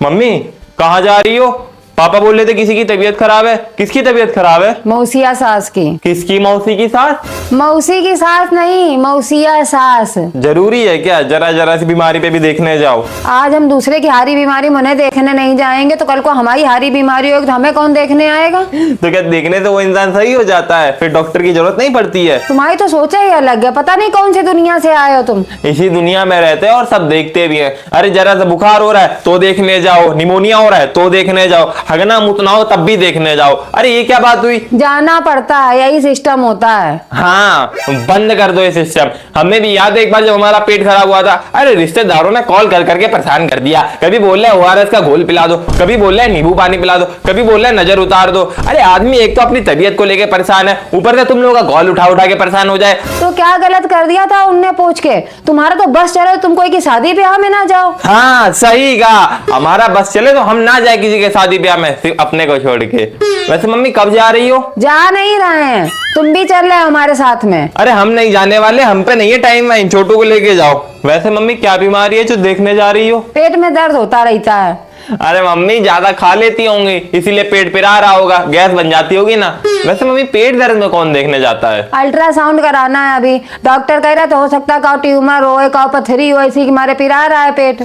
Mummy कहाँ जा रही हो? पापा बोल रहे थे किसी की तबीयत खराब है। किसकी तबीयत खराब है? मौसिया सास की। किसकी मौसी की सास? मौसी की सास नहीं, मौसिया सास। जरूरी है क्या जरा जरा सी बीमारी पे भी देखने जाओ? आज हम दूसरे की हारी बीमारी उन्हें देखने नहीं जाएंगे तो कल को हमारी हारी बीमारी होगी तो हमें कौन देखने आएगा? तो क्या देखने से वो इंसान सही हो जाता है? फिर डॉक्टर की जरूरत नहीं पड़ती है? तुम्हारी तो सोचा ही अलग है, पता नहीं कौन सी दुनिया से आए हो तुम। इसी दुनिया में रहते हैं और सब देखते भी हैं। अरे जरा सा बुखार हो रहा है तो देखने जाओ, निमोनिया हो रहा है तो देखने जाओ, हगना मुतना हो तब भी देखने जाओ। अरे ये क्या बात हुई? जाना पड़ता है, यही सिस्टम होता है। हाँ बंद कर दो ये सिस्टम। हमें भी याद है एक बार जब हमारा पेट खराब हुआ था। अरे रिश्तेदारों ने कॉल कर करके परेशान कर दिया। कभी बोल रहे ORS का घोल पिला दो, कभी बोल रहे नींबू पानी पिला दो, कभी बोल रहे नजर उतार दो। अरे आदमी एक तो अपनी तबीयत को लेके परेशान है, ऊपर से तुम लोगों का कॉल उठा उठा के परेशान हो जाए। तो क्या गलत कर दिया था उनने पूछ के? तुम्हारा तो बस चले तुम कोई की शादी ब्याह में ना जाओ। हाँ सही कहा, हमारा बस चले तो हम ना जाए किसी के शादी ब्याह में, सिर्फ अपने को छोड़ के। वैसे मम्मी कब जा रही हो? जा नहीं रहे हैं, तुम भी चल रहे हो हमारे साथ में। अरे हम नहीं जाने वाले, हम पे नहीं है टाइम वाइन, छोटू को लेके जाओ। वैसे मम्मी क्या बीमारी है जो देखने जा रही हो? पेट में दर्द होता रहता है। अरे मम्मी ज्यादा खा लेती होंगी इसीलिए पेट पिरा रहा होगा, गैस बन जाती होगी ना। वैसे मम्मी पेट दर्द में कौन देखने जाता है? अल्ट्रासाउंड कराना है अभी, डॉक्टर कह रहा तो हो सकता है ट्यूमर हो, का पथरी हो, इसी के मारे पिरा रहा है पेट।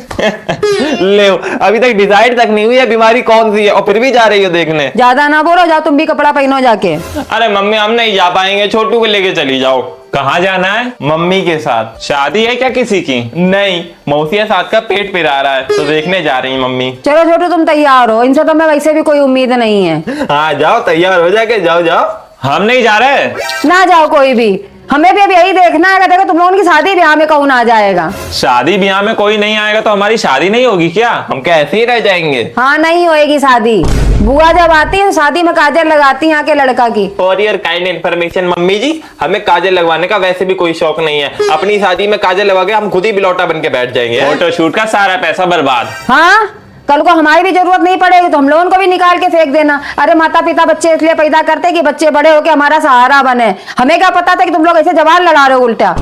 ले अभी तक डिसाइड तक नहीं हुई है बीमारी कौन सी है और फिर भी जा रही हो देखने। ज्यादा ना बोलो, जाओ तुम भी कपड़ा पहनो जाके। अरे मम्मी हम नहीं जा पाएंगे, छोटू को लेके चली जाओ। कहाँ जाना है? मम्मी के साथ। शादी है क्या किसी की? नहीं, मौसिया साथ का पेट पिरा रहा है तो देखने जा रही मम्मी। चलो छोटू तुम तैयार हो, इनसे तो मैं वैसे भी कोई उम्मीद नहीं है। हाँ जाओ तैयार हो जाके, जाओ जाओ। हम नहीं जा रहे। ना जाओ कोई भी, हमें भी अब यही देखना है। देखो तुम लोगों की शादी ब्याह में कौन आ जाएगा? शादी ब्याह में कोई नहीं आएगा तो हमारी शादी नहीं होगी क्या? हम क्या ऐसे ही रह जाएंगे? हाँ नहीं होएगी शादी। बुआ जब आती है शादी में काजल लगाती है आके लड़का की। For your kind information mummy ji, हमें काजल लगवाने का वैसे भी कोई शौक नहीं है। अपनी शादी में काजल लगा के हम खुद ही बिलौटा बन के बैठ जाएंगे। फोटोशूट का सारा पैसा बर्बाद। हाँ कल को हमारी भी जरूरत नहीं पड़ेगी तो हम लोगों को भी निकाल के फेंक देना। अरे माता पिता बच्चे इसलिए पैदा करते कि बच्चे बड़े होके हमारा सहारा बने। हमें क्या पता था कि तुम लोग ऐसे जवान लड़ा रहे हो उल्टा।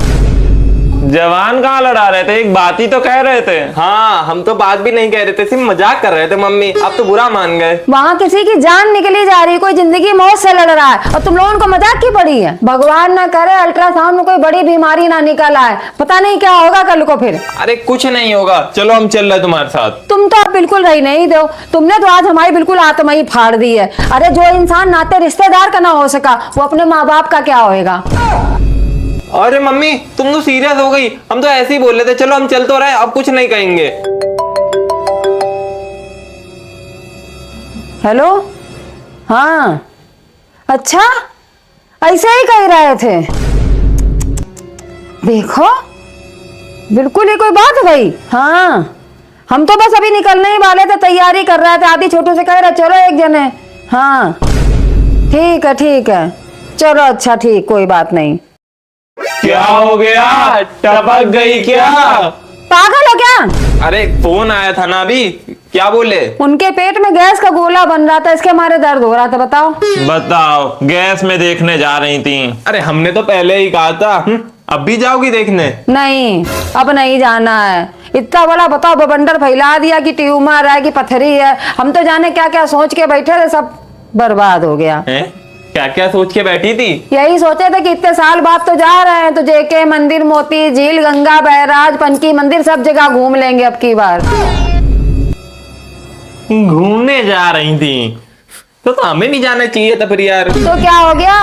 जवान कहाँ लड़ा रहे थे, एक बात ही तो कह रहे थे। हाँ हम तो बात भी नहीं कह रहे थे, सिर्फ मजाक कर रहे थे मम्मी, आप तो बुरा मान गए। वहाँ किसी की जान निकली जा रही है, कोई जिंदगी मौत से लड़ रहा है और तुम लोगों को मजाक की पड़ी है। भगवान ना करे अल्ट्रासाउंड में कोई बड़ी बीमारी ना निकल आए, पता नहीं क्या होगा कल को फिर। अरे कुछ नहीं होगा, चलो हम चल रहे तुम्हारे साथ। तुम तो अब बिल्कुल रही नहीं दो, तुमने तो आज हमारी बिल्कुल आत्मा ही फाड़ दी है। अरे जो इंसान नाते रिश्तेदार का ना हो सका वो अपने माँ बाप का क्या होएगा? अरे मम्मी तुम तो सीरियस हो गई, हम तो ऐसे ही बोल रहे थे। चलो हम चल तो रहे, अब कुछ नहीं कहेंगे। हेलो हाँ अच्छा ऐसे ही कह रहे थे। देखो बिल्कुल ही कोई बात है भाई। हाँ हम तो बस अभी निकलने ही वाले थे, तैयारी कर रहे थे। आदि छोटू से कह रहे चलो एक जने। हाँ ठीक है चलो, अच्छा ठीक, कोई बात नहीं। क्या हो गया, टपक गई क्या? पागल हो क्या? अरे फोन आया था ना अभी, क्या बोले? उनके पेट में गैस का गोला बन रहा था, इसके मारे दर्द हो रहा था। बताओ गैस में देखने जा रही थी? अरे हमने तो पहले ही कहा था। अब भी जाओगी देखने? नहीं अब नहीं जाना है। इतना बड़ा बताओ बवंडर फैला दिया कि ट्यूमर है कि पथरी है। हम तो जाने क्या क्या सोच के बैठे थे, सब बर्बाद हो गया। क्या क्या सोच के बैठी थी? यही सोचे थे कि इतने साल बाद तो जा रहे हैं तो जेके मंदिर, मोती झील, गंगा बैराज, पंचकी मंदिर सब जगह घूम लेंगे अब की बार। घूमने जा रही थी तो हमें नहीं जाना चाहिए था फिर यार। तो क्या हो गया,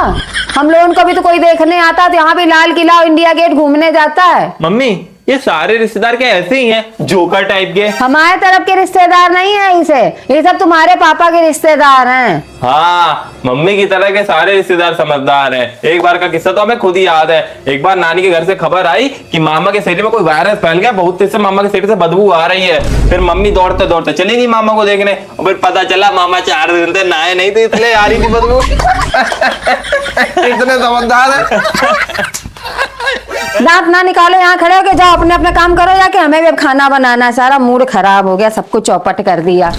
हम लोगों को भी तो कोई देखने आता तो यहाँ भी लाल किला और इंडिया गेट घूमने जाता है। मम्मी ये सारे रिश्तेदार क्या ऐसे ही हैं, जोकर टाइप के? हमारे तरफ के रिश्तेदार नहीं है इसे, ये सब तुम्हारे पापा के रिश्तेदार हैं। हाँ मम्मी की तरह के सारे रिश्तेदार समझदार हैं। एक बार का किस्सा तो हमें खुद ही याद है। एक बार नानी के घर से खबर आई कि मामा के शरीर में कोई वायरस फैल गया, बहुत तेज से मामा के शरीर से बदबू आ रही है। फिर मम्मी दौड़ते दौड़ते चली गई मामा को देखने और फिर पता चला मामा 4 दिन से नहाए नहीं थे इसलिए आ रही थी बदबू। इतने समझदार है। दांत ना निकालो, यहाँ खड़े होके जाओ, अपने अपने काम करो जाके। हमें भी अब खाना बनाना है, सारा मूड खराब हो गया, सब कुछ चौपट कर दिया।